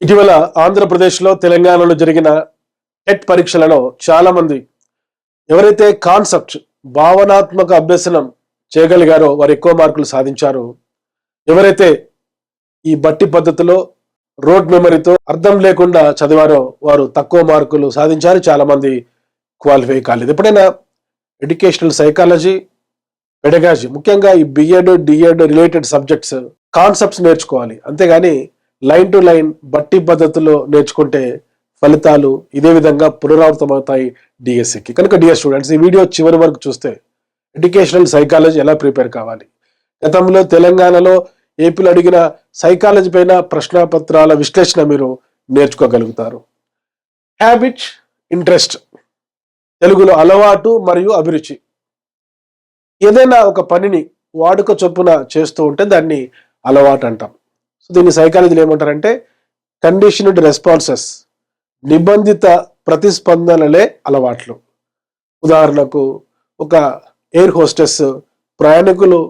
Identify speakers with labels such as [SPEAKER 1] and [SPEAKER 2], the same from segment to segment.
[SPEAKER 1] ఇటీవల ఆంధ్రప్రదేశ్లో తెలంగాణలో జరిగిన టెట్ పరీక్షలలో చాలా మంది ఎవరైతే కాన్సెప్ట్ భావనాత్మక అభ్యసనం చేయగలిగారో వారు ఎక్కువ మార్కులు సాధించారు. ఎవరైతే ఈ బట్టి పద్ధతిలో రోడ్ మెమరీతో అర్థం లేకుండా చదివారో వారు తక్కువ మార్కులు సాధించారు. చాలా మంది క్వాలిఫై కాలేదు. ఎప్పుడైనా ఎడ్యుకేషనల్ సైకాలజీ, పెడగాజీ, ముఖ్యంగా ఈ BEd DEd related subjects concepts నేర్చుకోవాలి. అంతేగాని లైన్ టు లైన్ బట్టి పద్ధతిలో నేర్చుకుంటే ఫలితాలు ఇదే విధంగా పునరావృతమవుతాయి డిఎస్సికి. కనుక డియర్ స్టూడెంట్స్, ఈ వీడియో చివరి వరకు చూస్తే ఎడ్యుకేషనల్ సైకాలజీ ఎలా ప్రిపేర్ కావాలి, గతంలో తెలంగాణలో ఏపీలో అడిగిన సైకాలజీ పైన ప్రశ్నపత్రాల విశ్లేషణ మీరు నేర్చుకోగలుగుతారు. హ్యాబిట్, ఇంట్రెస్ట్, తెలుగులో అలవాటు మరియు అభిరుచి. ఏదైనా ఒక పనిని వాడుక చొప్పున చేస్తూ ఉంటే దాన్ని అలవాటు అంటాం. సో దీన్ని సైకాలజీలో ఏమంటారంటే కండిషన్డ్ రెస్పాన్సెస్, నిబంధిత ప్రతిస్పందనలే అలవాట్లు. ఉదాహరణకు ఒక ఎయిర్ హోస్టెస్ ప్రయాణికులు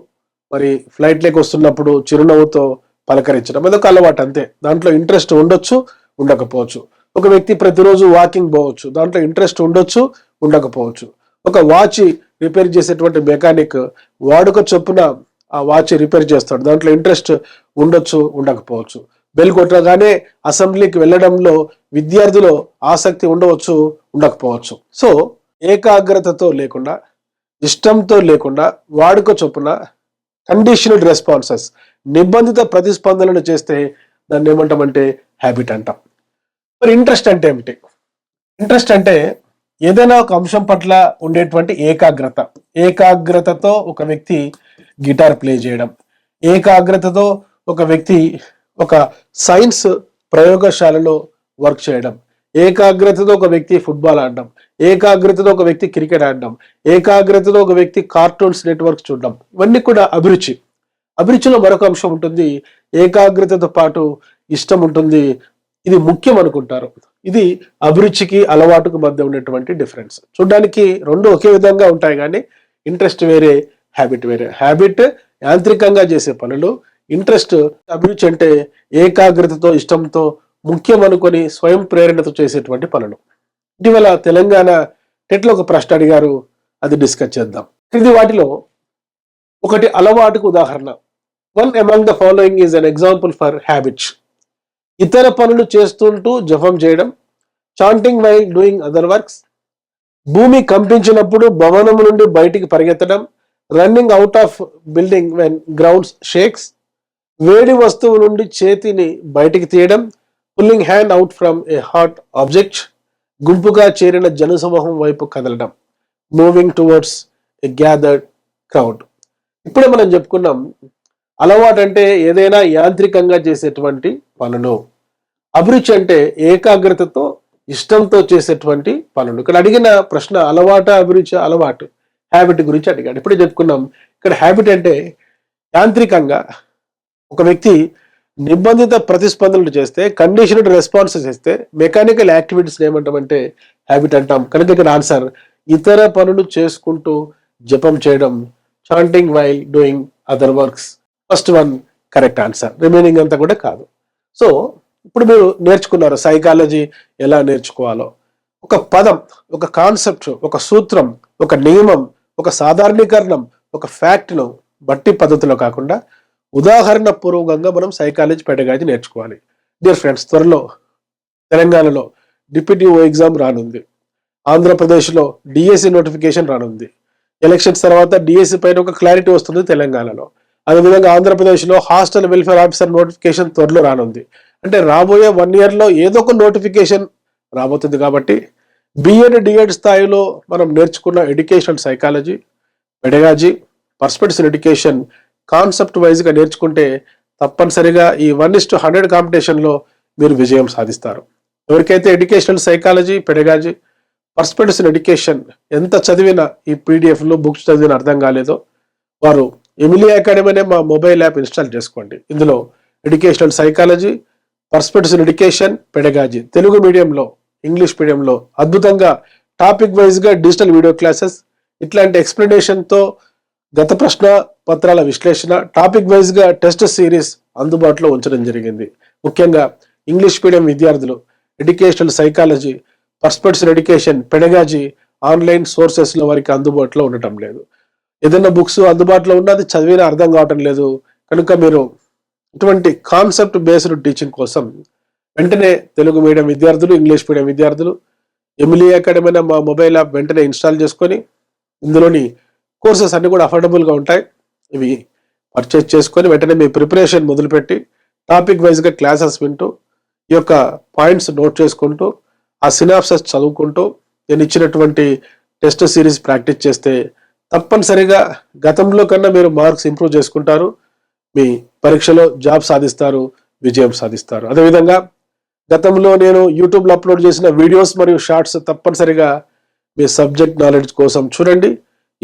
[SPEAKER 1] మరి ఫ్లైట్లోకి వస్తున్నప్పుడు చిరునవ్వుతో పలకరించడం అదొక అలవాటు అంతే. దాంట్లో ఇంట్రెస్ట్ ఉండొచ్చు, ఉండకపోవచ్చు. ఒక వ్యక్తి ప్రతిరోజు వాకింగ్ పోవచ్చు, దాంట్లో ఇంట్రెస్ట్ ఉండొచ్చు, ఉండకపోవచ్చు. ఒక వాచ్ రిపేర్ చేసేటువంటి మెకానిక్ వాడుక చొప్పున ఆ వాచ్ రిపేర్ చేస్తాడు, దాంట్లో ఇంట్రెస్ట్ ఉండొచ్చు, ఉండకపోవచ్చు. బెల్ కొట్టగానే అసెంబ్లీకి వెళ్ళడంలో విద్యార్థులు ఆసక్తి ఉండవచ్చు, ఉండకపోవచ్చు. సో ఏకాగ్రతతో లేకుండా, ఇష్టంతో లేకుండా వాడుక చొప్పున కండిషన్డ్ రెస్పాన్సెస్, నిబంధిత ప్రతిస్పందనలు చేస్తే దాన్ని ఏమంటామంటే హ్యాబిట్ అంటాం. మరి ఇంట్రెస్ట్ అంటే ఏమిటి? ఇంట్రెస్ట్ అంటే ఏదైనా ఒక అంశం పట్ల ఉండేటువంటి ఏకాగ్రత. ఏకాగ్రతతో ఒక వ్యక్తి గిటార్ ప్లే చేయడం, ఏకాగ్రతతో ఒక వ్యక్తి ఒక సైన్స్ ప్రయోగశాలలో వర్క్ చేయడం, ఏకాగ్రతతో ఒక వ్యక్తి ఫుట్బాల్ ఆడడం, ఏకాగ్రతతో ఒక వ్యక్తి క్రికెట్ ఆడడం, ఏకాగ్రతతో ఒక వ్యక్తి కార్టూన్స్ నెట్వర్క్ చూడడం. ఇవన్నీ కూడా అభిరుచి. అభిరుచిలో మరొక అంశం ఉంటుంది, ఏకాగ్రతతో పాటు ఇష్టం ఉంటుంది. ఇది ముఖ్యం అనుకుంటారు. ఇది అభిరుచికి అలవాటుకు మధ్య ఉన్నటువంటి డిఫరెన్స్. చూడడానికి రెండు ఒకే విధంగా ఉంటాయి, కానీ ఇంట్రెస్ట్ వేరే, హ్యాబిట్ వేరే. హ్యాబిట్ యాంత్రికంగా చేసే పనులు, ఇంట్రెస్ట్ అభిరుచి అంటే ఏకాగ్రతతో ఇష్టంతో ముఖ్యం అనుకొని స్వయం ప్రేరణతో చేసేటువంటి పనులు. ఇటీవల తెలంగాణ టెట్లో ఒక ప్రశ్న అడిగారు, అది డిస్కస్ చేద్దాం. ఇది వాటిలో ఒకటి అలవాటుకు ఉదాహరణ. One among the following is an example for habits. ఇతర పనులు చేస్తుంటూ జపం చేయడం, chanting while doing other works, భూమి కంపించినప్పుడు భవనం నుండి బయటికి పరిగెత్తడం, running out of building when grounds shakes, వేడి వస్తువు నుండి చేతిని బయటికి తీయడం, pulling hand out from A hot object, గుంపుగా చేరిన జనసమూహం వైపు కదలడం, moving towards a gathered crowd. ఇప్పుడే మనం చెప్పుకున్నాం, అలవాటు అంటే ఏదైనా యాంత్రికంగా చేసేటువంటి పనులు, అభిరుచి అంటే ఏకాగ్రతతో ఇష్టంతో చేసేటువంటి పనులు. ఇక్కడ అడిగిన ప్రశ్న అలవాటు, అభిరుచి, అలవాటు, హ్యాబిట్ గురించి అడిగాడు. ఇప్పుడే చెప్పుకున్నాం, ఇక్కడ హ్యాబిట్ అంటే యాంత్రికంగా ఒక వ్యక్తి నిబంధిత ప్రతిస్పందనలు చేస్తే, కండిషన్డ్ రెస్పాన్సెస్ ఇస్తే, మెకానికల్ యాక్టివిటీస్ ఏమంటామంటే హ్యాబిట్ అంటాం. కనుక ఇక్కడ ఆన్సర్ ఇతర పనులు చేసుకుంటూ జపం చేయడం, chanting while doing other works. First one correct answer, remaining అంతా కూడా కాదు. సో ఇప్పుడు మీరు నేర్చుకున్నారు సైకాలజీ ఎలా నేర్చుకోవాలో. ఒక పదం, ఒక కాన్సెప్ట్, ఒక సూత్రం, ఒక నియమం, ఒక సాధారణీకరణం, ఒక ఫ్యాక్ట్ను బట్టి పద్ధతిలో కాకుండా ఉదాహరణ పూర్వకంగా మనం సైకాలజీ పెడగాజీ నేర్చుకోవాలి. డియర్ ఫ్రెండ్స్, త్వరలో తెలంగాణలో డిప్యూటీ ఎగ్జామ్ రానుంది. ఆంధ్రప్రదేశ్లో డిఎస్సి నోటిఫికేషన్ రానుంది. ఎలక్షన్స్ తర్వాత డిఎస్సి పైన ఒక క్లారిటీ వస్తుంది తెలంగాణలో. అదేవిధంగా ఆంధ్రప్రదేశ్లో హాస్టల్ వెల్ఫేర్ ఆఫీసర్ నోటిఫికేషన్ త్వరలో రానుంది. అంటే రాబోయే 1 ఇయర్లో ఏదో ఒక నోటిఫికేషన్ రాబోతుంది. కాబట్టి బిఎడ్ డిఎడ్ స్థాయిలో మనం నేర్చుకున్న education psychology, pedagogy, perspective education concept వైజ్గా నేర్చుకుంటే తప్పనిసరిగా ఈ 1:100 కాంపిటీషన్లో మీరు విజయం సాధిస్తారు. ఎవరికైతే educational psychology, pedagogy, perspective education ఎంత చదివినా ఈ పీడిఎఫ్లో బుక్స్ చదివిన అర్థం కాలేదో వారు ఎమిలీ అకాడమీ అనే మా మొబైల్ యాప్ ఇన్స్టాల్ చేసుకోండి. ఇందులో educational psychology, perspective education, pedagogy Telugu మీడియంలో, ఇంగ్లీష్ మీడియంలో అద్భుతంగా టాపిక్ వైజ్గా డిజిటల్ వీడియో క్లాసెస్, ఇట్లాంటి ఎక్స్ప్లెనేషన్తో గత ప్రశ్న పత్రాల విశ్లేషణ, టాపిక్ వైజ్గా టెస్ట్ సిరీస్ అందుబాటులో ఉంచడం జరిగింది. ముఖ్యంగా ఇంగ్లీష్ మీడియం విద్యార్థులు educational psychology, perspective education, pedagogy online సోర్సెస్లో వారికి అందుబాటులో ఉండటం లేదు. ఏదైనా బుక్స్ అందుబాటులో ఉన్నది చదివినా అర్థం కావటం లేదు. కనుక మీరు ఇటువంటి కాన్సెప్ట్ బేస్డ్ టీచింగ్ కోసం వెంటనే తెలుగు మీడియం విద్యార్థులు, ఇంగ్లీష్ మీడియం విద్యార్థులు ఎమిలీ అకాడమీ అనే మా మొబైల్ యాప్ వెంటనే ఇన్స్టాల్ చేసుకొని ఇందులోని కోర్సెస్ అన్ని కూడా అఫోర్డబుల్గా ఉంటాయి. ఇవి పర్చేజ్ చేసుకొని వెంటనే మీ ప్రిపరేషన్ మొదలుపెట్టి టాపిక్ వైజ్గా క్లాసెస్ వింటూ ఈ యొక్క పాయింట్స్ నోట్ చేసుకుంటూ ఆ సినాప్సెస్ చదువుకుంటూ నేను ఇచ్చినటువంటి టెస్ట్ సిరీస్ ప్రాక్టీస్ చేస్తే తప్పనిసరిగా గతంలో కన్నా మీరు మార్క్స్ ఇంప్రూవ్ చేసుకుంటారు, మీ పరీక్షలో జాబ్ సాధిస్తారు, విజయం సాధిస్తారు. అదేవిధంగా గతంలో నేను యూట్యూబ్లో అప్లోడ్ చేసిన వీడియోస్ మరియు షార్ట్స్ తప్పనిసరిగా మీ సబ్జెక్ట్ నాలెడ్జ్ కోసం చూడండి.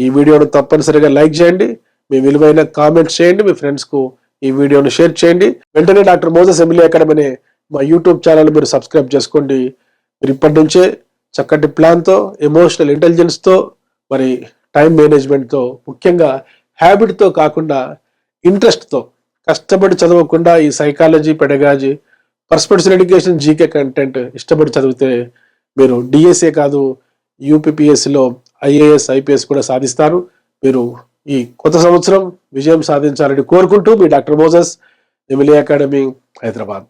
[SPEAKER 1] ఈ వీడియోను తప్పనిసరిగా లైక్ చేయండి, మీ విలువైన కామెంట్స్ చేయండి, మీ ఫ్రెండ్స్కు ఈ వీడియోను షేర్ చేయండి. వెంటనే డాక్టర్ మోజెస్ ఎమిలీ అకాడమీ అనే మా యూట్యూబ్ ఛానల్ మీరు సబ్స్క్రైబ్ చేసుకోండి. మీరు ఇప్పటి నుంచే చక్కటి ప్లాన్తో, ఎమోషనల్ ఇంటెలిజెన్స్తో, మరి టైం మేనేజ్మెంట్తో, ముఖ్యంగా హ్యాబిట్తో కాకుండా ఇంట్రెస్ట్తో కష్టపడి చదవకుండా ఈ psychology, pedagogy, perspective education, GK content ఇష్టపడి చదివితే మీరు డిఎస్ఏ కాదు యూపీపీఎస్సీలో ఐఏఎస్, ఐపీఎస్ కూడా సాధిస్తారు. మీరు ఈ కొత్త సంవత్సరం విజయం సాధించాలని కోరుకుంటూ మీ doctor Moses Emily academy, Hyderabad.